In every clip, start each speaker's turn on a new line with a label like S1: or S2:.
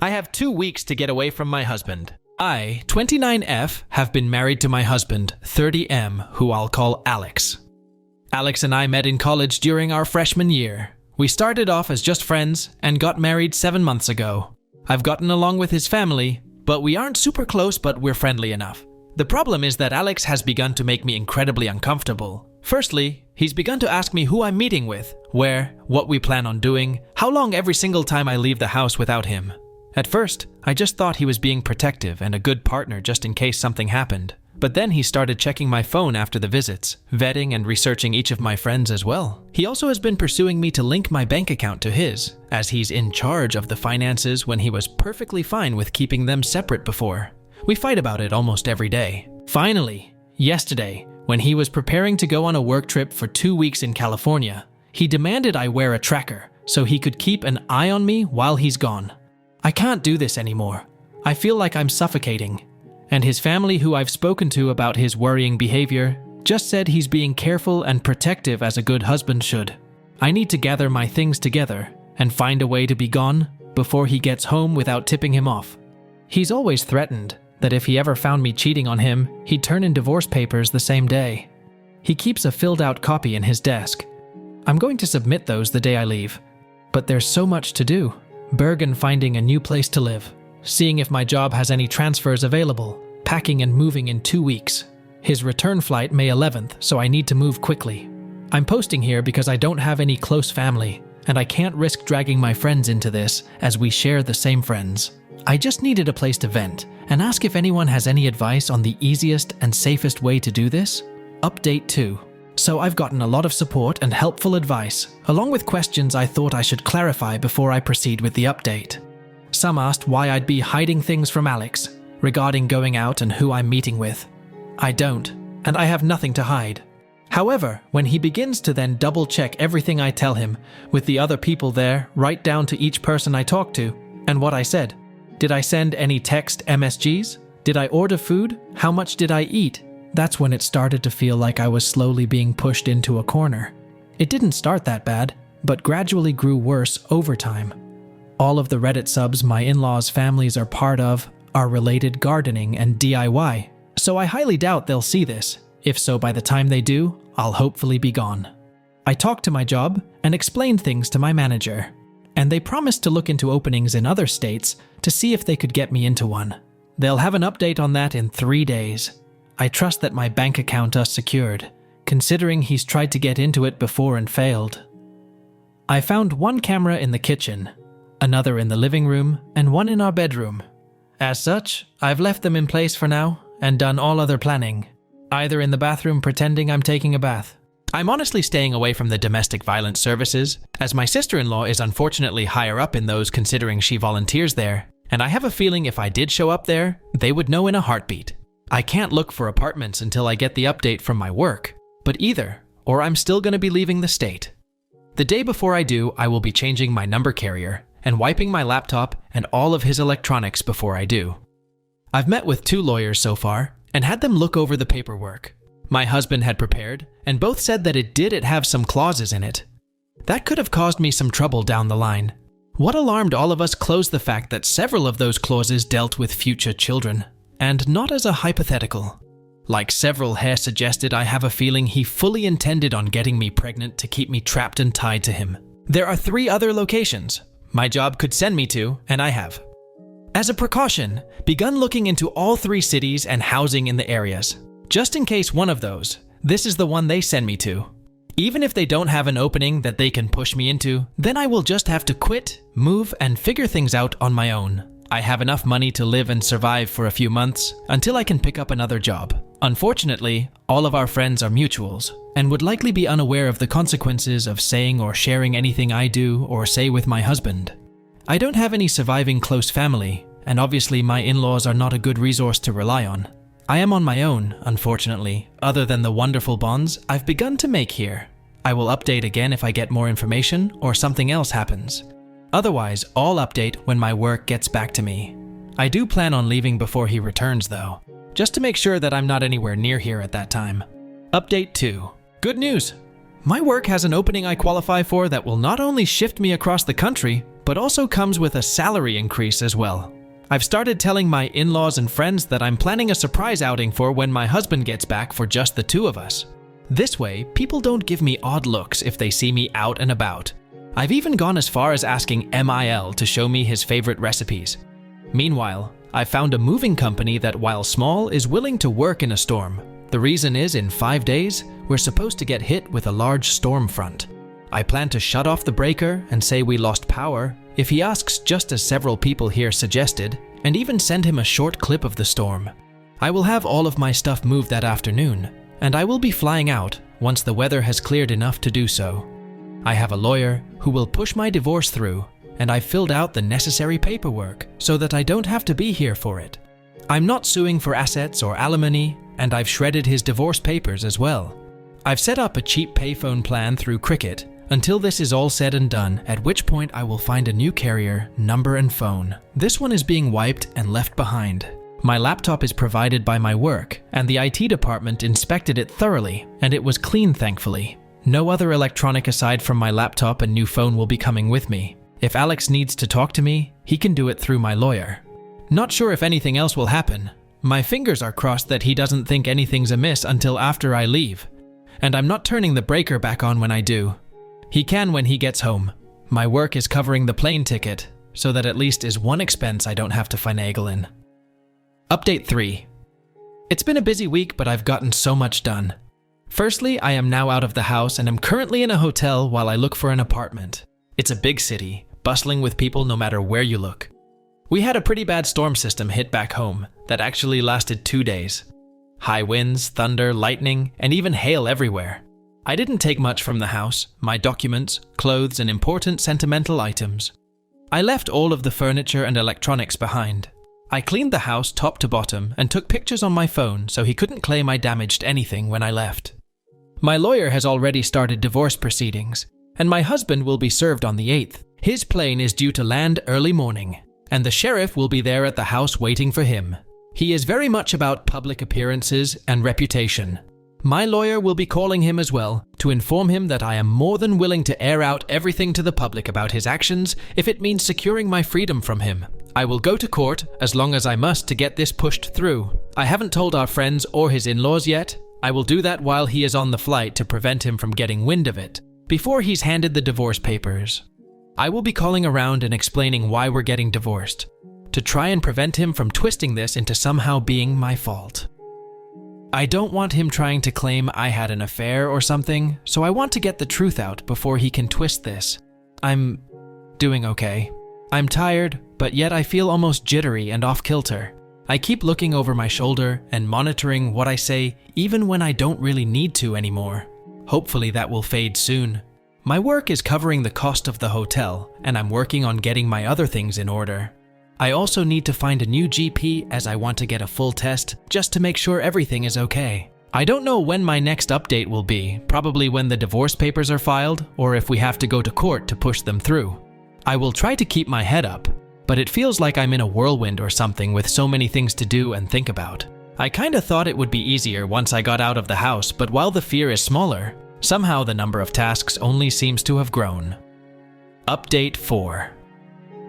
S1: I have 2 weeks to get away from my husband. I, 29F, have been married to my husband, 30M, who I'll call Alex. Alex and I met in college during our freshman year. We started off as just friends and got married 7 months ago. I've gotten along with his family, but we aren't super close, but we're friendly enough. The problem is that Alex has begun to make me incredibly uncomfortable. Firstly, he's begun to ask me who I'm meeting with, where, what we plan on doing, how long every single time I leave the house without him. At first, I just thought he was being protective and a good partner just in case something happened. But then he started checking my phone after the visits, vetting and researching each of my friends as well. He also has been pursuing me to link my bank account to his, as he's in charge of the finances when he was perfectly fine with keeping them separate before. We fight about it almost every day. Finally, yesterday, when he was preparing to go on a work trip for 2 weeks in California, he demanded I wear a tracker so he could keep an eye on me while he's gone. I can't do this anymore. I feel like I'm suffocating. And his family, who I've spoken to about his worrying behavior, just said he's being careful and protective as a good husband should. I need to gather my things together and find a way to be gone before he gets home without tipping him off. He's always threatened that if he ever found me cheating on him, he'd turn in divorce papers the same day. He keeps a filled-out copy in his desk. I'm going to submit those the day I leave. But there's so much to do. Bergen finding a new place to live, seeing if my job has any transfers available, packing and moving in 2 weeks. His return flight May 11th, so I need to move quickly. I'm posting here because I don't have any close family, and I can't risk dragging my friends into this as we share the same friends. I just needed a place to vent and ask if anyone has any advice on the easiest and safest way to do this. Update 2. So I've gotten a lot of support and helpful advice, along with questions I thought I should clarify before I proceed with the update. Some asked why I'd be hiding things from Alex regarding going out and who I'm meeting with. I don't, and I have nothing to hide. However, when he begins to then double-check everything I tell him with the other people there, right down to each person I talk to, and what I said. Did I send any text MSGs? Did I order food? How much did I eat? That's when it started to feel like I was slowly being pushed into a corner. It didn't start that bad, but gradually grew worse over time. All of the Reddit subs my in-laws' families are part of are related gardening and DIY, so I highly doubt they'll see this. If so, by the time they do, I'll hopefully be gone. I talked to my job and explained things to my manager, and they promised to look into openings in other states to see if they could get me into one. They'll have an update on that in 3 days. I trust that my bank account is secured, considering he's tried to get into it before and failed. I found one camera in the kitchen, another in the living room, and one in our bedroom. As such, I've left them in place for now and done all other planning, either in the bathroom pretending I'm taking a bath. I'm honestly staying away from the domestic violence services, as my sister-in-law is unfortunately higher up in those considering she volunteers there, and I have a feeling if I did show up there, they would know in a heartbeat. I can't look for apartments until I get the update from my work, but either, or I'm still going to be leaving the state. The day before I do, I will be changing my number carrier and wiping my laptop and all of his electronics before I do. I've met with 2 lawyers so far and had them look over the paperwork my husband had prepared, and both said that it did have some clauses in it. That could have caused me some trouble down the line. What alarmed all of us closed the fact that several of those clauses dealt with future children, and not as a hypothetical. Like several here suggested, I have a feeling he fully intended on getting me pregnant to keep me trapped and tied to him. There are 3 other locations my job could send me to, and I have. As a precaution, begun looking into all 3 cities and housing in the areas. Just in case one of those, this is the one they send me to. Even if they don't have an opening that they can push me into, then I will just have to quit, move, and figure things out on my own. I have enough money to live and survive for a few months until I can pick up another job. Unfortunately, all of our friends are mutuals and would likely be unaware of the consequences of saying or sharing anything I do or say with my husband. I don't have any surviving close family, and obviously my in-laws are not a good resource to rely on. I am on my own, unfortunately, other than the wonderful bonds I've begun to make here. I will update again if I get more information or something else happens. Otherwise, I'll update when my work gets back to me. I do plan on leaving before he returns though, just to make sure that I'm not anywhere near here at that time. Update 2. Good news! My work has an opening I qualify for that will not only shift me across the country, but also comes with a salary increase as well. I've started telling my in-laws and friends that I'm planning a surprise outing for when my husband gets back for just the two of us. This way, people don't give me odd looks if they see me out and about. I've even gone as far as asking MIL to show me his favorite recipes. Meanwhile, I found a moving company that, while small, is willing to work in a storm. The reason is, in 5 days, we're supposed to get hit with a large storm front. I plan to shut off the breaker and say we lost power if he asks, just as several people here suggested, and even send him a short clip of the storm. I will have all of my stuff moved that afternoon, and I will be flying out once the weather has cleared enough to do so. I have a lawyer who will push my divorce through, and I've filled out the necessary paperwork so that I don't have to be here for it. I'm not suing for assets or alimony, and I've shredded his divorce papers as well. I've set up a cheap payphone plan through Cricket until this is all said and done, at which point I will find a new carrier, number and phone. This one is being wiped and left behind. My laptop is provided by my work, and the IT department inspected it thoroughly, and it was clean, thankfully. No other electronic aside from my laptop and new phone will be coming with me. If Alex needs to talk to me, he can do it through my lawyer. Not sure if anything else will happen. My fingers are crossed that he doesn't think anything's amiss until after I leave, and I'm not turning the breaker back on when I do. He can when he gets home. My work is covering the plane ticket, so that at least is one expense I don't have to finagle in. Update 3. It's been a busy week, but I've gotten so much done. Firstly, I am now out of the house and am currently in a hotel while I look for an apartment. It's a big city, bustling with people no matter where you look. We had a pretty bad storm system hit back home that actually lasted 2 days. High winds, thunder, lightning, and even hail everywhere. I didn't take much from the house: my documents, clothes, and important sentimental items. I left all of the furniture and electronics behind. I cleaned the house top to bottom and took pictures on my phone so he couldn't claim I damaged anything when I left. My lawyer has already started divorce proceedings, and my husband will be served on the 8th. His plane is due to land early morning, and the sheriff will be there at the house waiting for him. He is very much about public appearances and reputation. My lawyer will be calling him as well to inform him that I am more than willing to air out everything to the public about his actions if it means securing my freedom from him. I will go to court as long as I must to get this pushed through. I haven't told our friends or his in-laws yet. I will do that while he is on the flight to prevent him from getting wind of it, before he's handed the divorce papers. I will be calling around and explaining why we're getting divorced, to try and prevent him from twisting this into somehow being my fault. I don't want him trying to claim I had an affair or something, so I want to get the truth out before he can twist this. I'm doing okay. I'm tired, but yet I feel almost jittery and off-kilter. I keep looking over my shoulder and monitoring what I say even when I don't really need to anymore. Hopefully that will fade soon. My work is covering the cost of the hotel, and I'm working on getting my other things in order. I also need to find a new GP as I want to get a full test just to make sure everything is okay. I don't know when my next update will be, probably when the divorce papers are filed or if we have to go to court to push them through. I will try to keep my head up, but it feels like I'm in a whirlwind or something with so many things to do and think about. I kinda thought it would be easier once I got out of the house, but while the fear is smaller, somehow the number of tasks only seems to have grown. Update 4.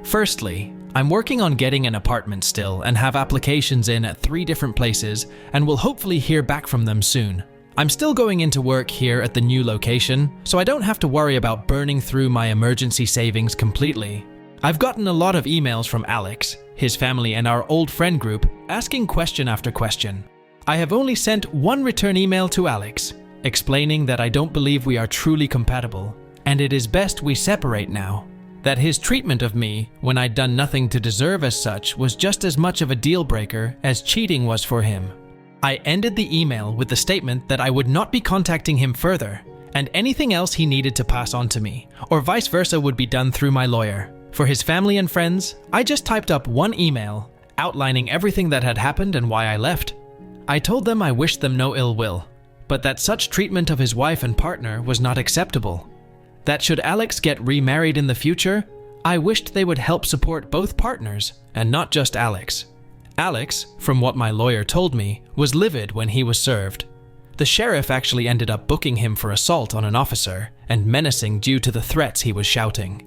S1: Firstly, I'm working on getting an apartment still and have applications in at 3 different places and will hopefully hear back from them soon. I'm still going into work here at the new location, so I don't have to worry about burning through my emergency savings completely. I've gotten a lot of emails from Alex, his family, and our old friend group asking question after question. I have only sent one return email to Alex, explaining that I don't believe we are truly compatible, and it is best we separate now. That his treatment of me, when I'd done nothing to deserve as such, was just as much of a deal breaker as cheating was for him. I ended the email with the statement that I would not be contacting him further, and anything else he needed to pass on to me, or vice versa, would be done through my lawyer. For his family and friends, I just typed up one email, outlining everything that had happened and why I left. I told them I wished them no ill will, but that such treatment of his wife and partner was not acceptable. That should Alex get remarried in the future, I wished they would help support both partners, and not just Alex. Alex, from what my lawyer told me, was livid when he was served. The sheriff actually ended up booking him for assault on an officer and menacing due to the threats he was shouting.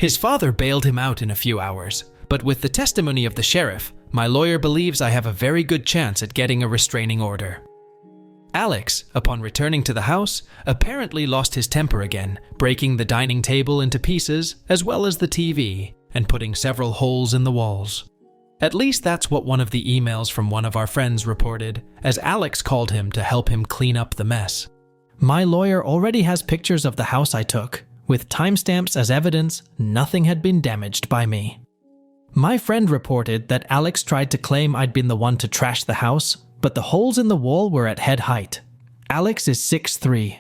S1: His father bailed him out in a few hours, but with the testimony of the sheriff, my lawyer believes I have a very good chance at getting a restraining order. Alex, upon returning to the house, apparently lost his temper again, breaking the dining table into pieces, as well as the TV, and putting several holes in the walls. At least that's what one of the emails from one of our friends reported, as Alex called him to help him clean up the mess. My lawyer already has pictures of the house I took. With timestamps as evidence, nothing had been damaged by me. My friend reported that Alex tried to claim I'd been the one to trash the house, but the holes in the wall were at head height. Alex is 6'3",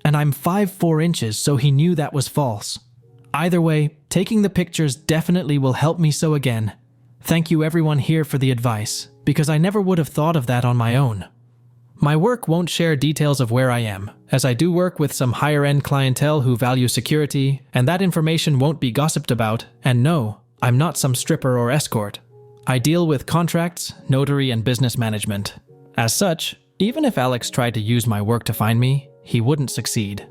S1: and I'm 5'4 inches, so he knew that was false. Either way, taking the pictures definitely will help me so again. Thank you everyone here for the advice, because I never would have thought of that on my own. My work won't share details of where I am, as I do work with some higher-end clientele who value security, and that information won't be gossiped about, and no, I'm not some stripper or escort. I deal with contracts, notary, and business management. As such, even if Alex tried to use my work to find me, he wouldn't succeed.